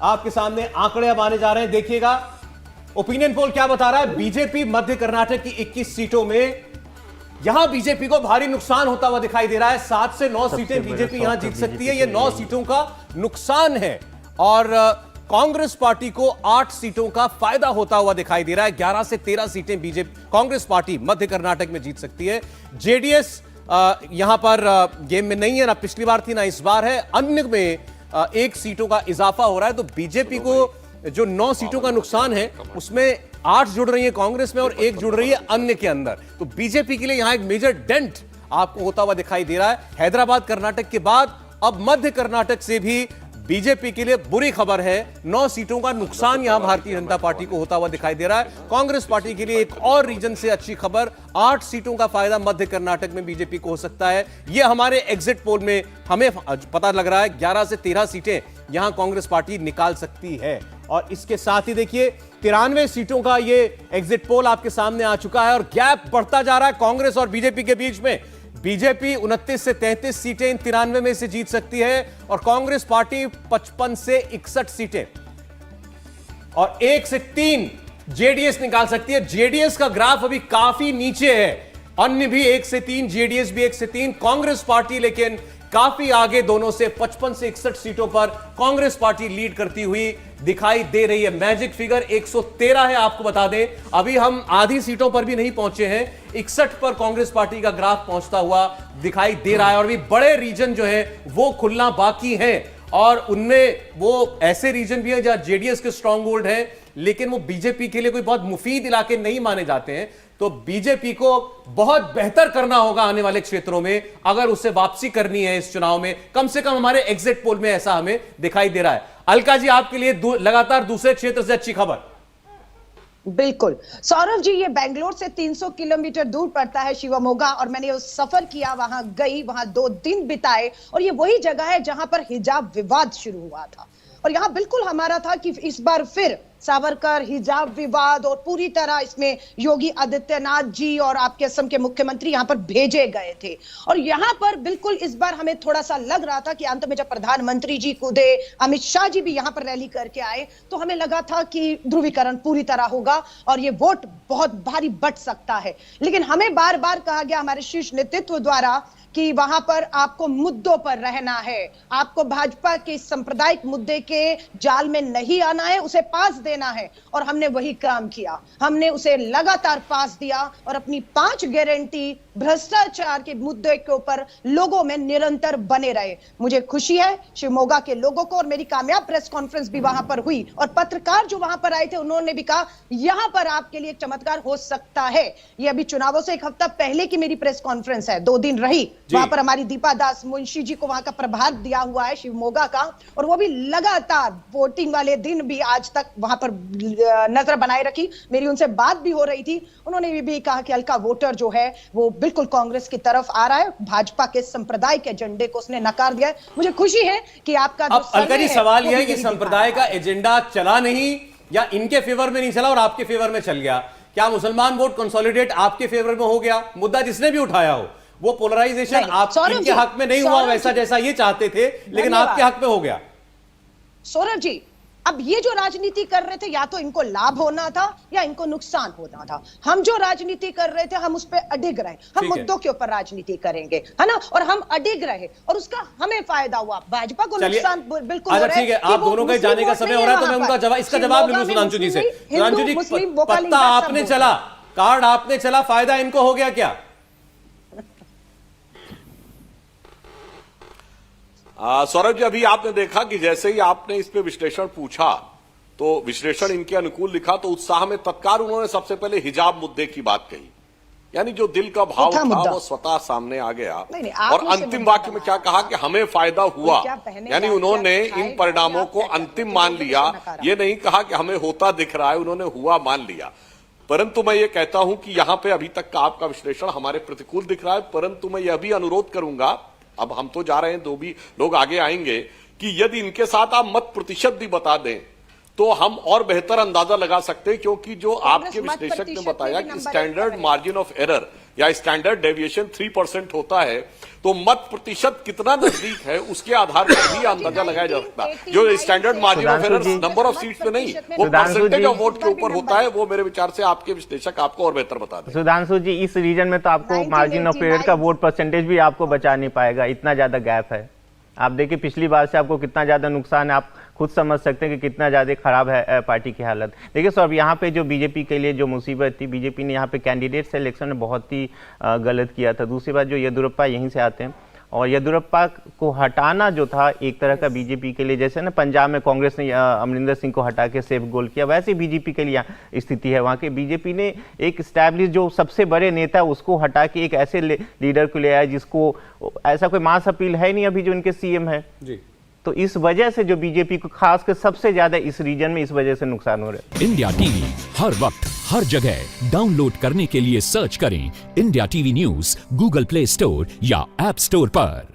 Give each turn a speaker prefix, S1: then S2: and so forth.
S1: आपके सामने आंकड़े अब आने जा रहे हैं, देखिएगा ओपिनियन पोल क्या बता रहा है। बीजेपी मध्य कर्नाटक की 21 सीटों में यहां बीजेपी को भारी नुकसान होता हुआ दिखाई दे रहा है। 7 से 9 सीटें बीजेपी यहां जीत सकती है, यह 9 सीटों का नुकसान है। और कांग्रेस पार्टी को 8 सीटों का फायदा होता हुआ दिखाई दे रहा है। 11 से 13 सीटें बीजेपी कांग्रेस पार्टी मध्य कर्नाटक में जीत सकती है। जेडीएस यहां पर गेम में नहीं है, ना पिछली बार थी ना इस बार है। अन्य में 1 सीटों का इजाफा हो रहा है। तो बीजेपी को जो 9 सीटों का नुकसान है उसमें 8 जुड़ रही है कांग्रेस में और 1 जुड़ रही है अन्य के अंदर। तो बीजेपी के लिए यहां एक मेजर डेंट आपको होता हुआ दिखाई दे रहा है। हैदराबाद कर्नाटक के बाद अब मध्य कर्नाटक से भी बीजेपी के लिए बुरी खबर है। 9 सीटों का नुकसान यहां भारतीय जनता पार्टी को होता हुआ दिखाई दे रहा है। कांग्रेस पार्टी के लिए एक और रीजन से अच्छी खबर, 8 सीटों का फायदा मध्य कर्नाटक में बीजेपी को हो सकता है। यह हमारे एग्जिट पोल में हमें पता लग रहा है। 11 से 13 सीटें यहां कांग्रेस पार्टी निकाल सकती है। और इसके साथ ही देखिए 93 सीटों का यह एग्जिट पोल आपके सामने आ चुका है और गैप बढ़ता जा रहा है कांग्रेस और बीजेपी के बीच में। बीजेपी 29 से 33 सीटें इन 93 में से जीत सकती है और कांग्रेस पार्टी 55 से 61 सीटें और 1 से 3 जेडीएस निकाल सकती है। जेडीएस का ग्राफ अभी काफी नीचे है, अन्य भी 1 से 3, जेडीएस भी 1 से 3, कांग्रेस पार्टी लेकिन काफी आगे दोनों से 55 से 61 सीटों पर कांग्रेस पार्टी लीड करती हुई दिखाई दे रही है। मैजिक फिगर 113 है, आपको बता दें अभी हम आधी सीटों पर भी नहीं पहुंचे हैं। 61 पर कांग्रेस पार्टी का ग्राफ पहुंचता हुआ दिखाई दे रहा है और अभी बड़े रीजन जो है वो खुलना बाकी है और उनमें वो ऐसे रीजन भी हैं जहां जेडीएस के स्ट्रांग होल्ड है लेकिन वो बीजेपी के लिए कोई बहुत मुफीद इलाके नहीं माने जाते हैं। तो बीजेपी को बहुत बेहतर करना होगा आने वाले क्षेत्रों में अगर उसे वापसी करनी है इस चुनाव में। कम से कम हमारे एग्जिट पोल में ऐसा हमें दिखाई दे रहा है। अलका जी, आपके लिए लगातार दूसरे क्षेत्र से अच्छी खबर।
S2: बिल्कुल सौरभ जी, ये बेंगलोर से 300 किलोमीटर दूर पड़ता है शिवमोगा और मैंने उस सफर किया, वहां गई, वहां 2 दिन बिताए और ये वही जगह है जहां पर हिजाब विवाद शुरू हुआ था। और यहां बिल्कुल हमारा था कि इस बार फिर सावरकर हिजाब विवाद और पूरी तरह इसमें योगी आदित्यनाथ जी और आपके असम के मुख्यमंत्री यहां पर भेजे गए थे। और यहां पर बिल्कुल इस बार हमें थोड़ा सा लग रहा था कि अंत में जब प्रधानमंत्री जी कूदे, अमित शाह जी भी यहां पर रैली करके आए, तो हमें लगा था कि ध्रुवीकरण पूरी तरह होगा और ये वोट बहुत भारी बट सकता है। लेकिन हमें बार बार कहा गया हमारे शीर्ष नेतृत्व द्वारा कि वहां पर आपको मुद्दों पर रहना है, आपको भाजपा के सांप्रदायिक मुद्दे के जाल में नहीं आना है, उसे पास देना है। और हमने वही काम किया, हमने उसे लगातार पास दिया और अपनी 5 गारंटी भ्रष्टाचार के मुद्दे के ऊपर लोगों में निरंतर बने रहे। मुझे खुशी है शिवमोगा के लोगों को, और मेरी कामयाब प्रेस कॉन्फ्रेंस भी वहां पर हुई और पत्रकार जो वहां पर आए थे उन्होंने भी कहा यहां पर आपके लिए एक चमत्कार हो सकता है। ये अभी चुनावों से 1 हफ्ता पहले की मेरी प्रेस कॉन्फ्रेंस है, 2 दिन रही। वहां पर हमारी दीपा दास मुंशी जी को वहां का प्रभार दिया हुआ है शिवमोगा का, और वो भी लगातार वोटिंग वाले दिन भी आज तक वहां पर नजर बनाए रखी। मेरी उनसे बात भी हो रही थी, उन्होंने भी कहा कि हल्का वोटर जो है वो बिल्कुल कांग्रेस की तरफ आ रहा है, भाजपा के संप्रदाय के एजेंडे को उसने नकार दिया है। मुझे खुशी है कि आपका
S1: अब अलका जी सवाल यह है कि संप्रदाय का एजेंडा चला नहीं या इनके फेवर में नहीं चला और आपके फेवर में चल गया। क्या मुसलमान वोट कंसोलिडेट आपके फेवर में हो गया? मुद्दा जिसने भी उठाया हो, वो पोलराइजेशन आप इनके हक में नहीं हुआ वैसा जैसा ये चाहते थे, लेकिन आपके हक में हो गया।
S2: सौरभ जी, अब ये जो राजनीति कर रहे थे या तो इनको लाभ होना था या इनको नुकसान होना था। हम जो राजनीति कर रहे थे हम उस पर अडिग रहे, हम मुद्दों के ऊपर राजनीति करेंगे, है ना, और हम अडिग रहे और उसका हमें फायदा हुआ। भाजपा को नुकसान बिल्कुल हो रहा है।
S1: ठीक है, आप दोनों का जाने का समय हो रहा है तो मैं उनका जवाब, इसका जवाब ले लूं सुधांशु जी से। सुधांशु जी, पत्ता आपने चला, कार्ड आपने चला, फायदा इनको हो गया क्या?
S3: सौरभ जी, अभी आपने देखा कि जैसे ही आपने इस पे विश्लेषण पूछा तो विश्लेषण इनके अनुकूल लिखा तो उत्साह में तत्काल उन्होंने सबसे पहले हिजाब मुद्दे की बात कही, यानी जो दिल का भाव था वो स्वतः सामने आ गया। और अंतिम वाक्य में क्या कहा कि हमें फायदा हुआ, यानी उन्होंने इन परिणामों को अंतिम मान लिया। ये नहीं कहा कि हमें होता दिख रहा है, उन्होंने हुआ मान लिया। परंतु मैं ये कहता हूं कि यहां पे अभी तक का आपका विश्लेषण हमारे प्रतिकूल दिख रहा है, परंतु मैं यह भी अनुरोध करूंगा, अब हम तो जा रहे हैं, 2 भी लोग आगे आएंगे, कि यदि इनके साथ आप मत प्रतिशत भी बता दें तो हम और बेहतर अंदाजा लगा सकते हैं, क्योंकि जो आपके विश्लेषक ने बताया कि स्टैंडर्ड मार्जिन ऑफ एरर या स्टैंडर्ड डेविएशन 3% होता है तो मत प्रतिशत कितना नजदीक है उसके आधार पर भी अंदाजा लगाया जा सकता है। जो standard margin of error number of seats पे नहीं, वो परसेंटेज ऑफ वोट के ऊपर होता है। वो मेरे विचार से आपके विश्लेषक आपको और बेहतर बता दें।
S4: सुधांशु जी, इस रीजन में तो आपको मार्जिन ऑफ एरर का वोट परसेंटेज भी आपको बचा नहीं पाएगा, इतना ज्यादा गैप है। आप देखिए पिछली बार से आपको कितना ज्यादा नुकसान है, आप खुद समझ सकते हैं कि कितना ज्यादा खराब है पार्टी की हालत। देखिए सर, यहाँ पे जो बीजेपी के लिए जो मुसीबत थी, बीजेपी ने यहाँ पे कैंडिडेट सिलेक्शन में बहुत ही गलत किया था। दूसरी बात, जो येदियुरप्पा यहीं से आते हैं और येदियुरप्पा को हटाना जो था एक तरह का बीजेपी के लिए, जैसे ना पंजाब में कांग्रेस ने अमरिंदर सिंह को हटा के सेफ गोल किया, वैसे बीजेपी के लिए स्थिति है। वहाँ के बीजेपी ने एक स्टैब्लिश जो सबसे बड़े नेता उसको हटा के एक ऐसे लीडर को ले आया जिसको ऐसा कोई मास अपील है नहीं अभी जो इनके सीएम है
S1: जी।
S4: तो इस वजह से जो बीजेपी को खासकर सबसे ज्यादा इस रीजन में इस वजह से नुकसान हो रहा है।
S5: इंडिया टीवी हर वक्त हर जगह डाउनलोड करने के लिए सर्च करें India TV news Google play store या ऐप स्टोर पर।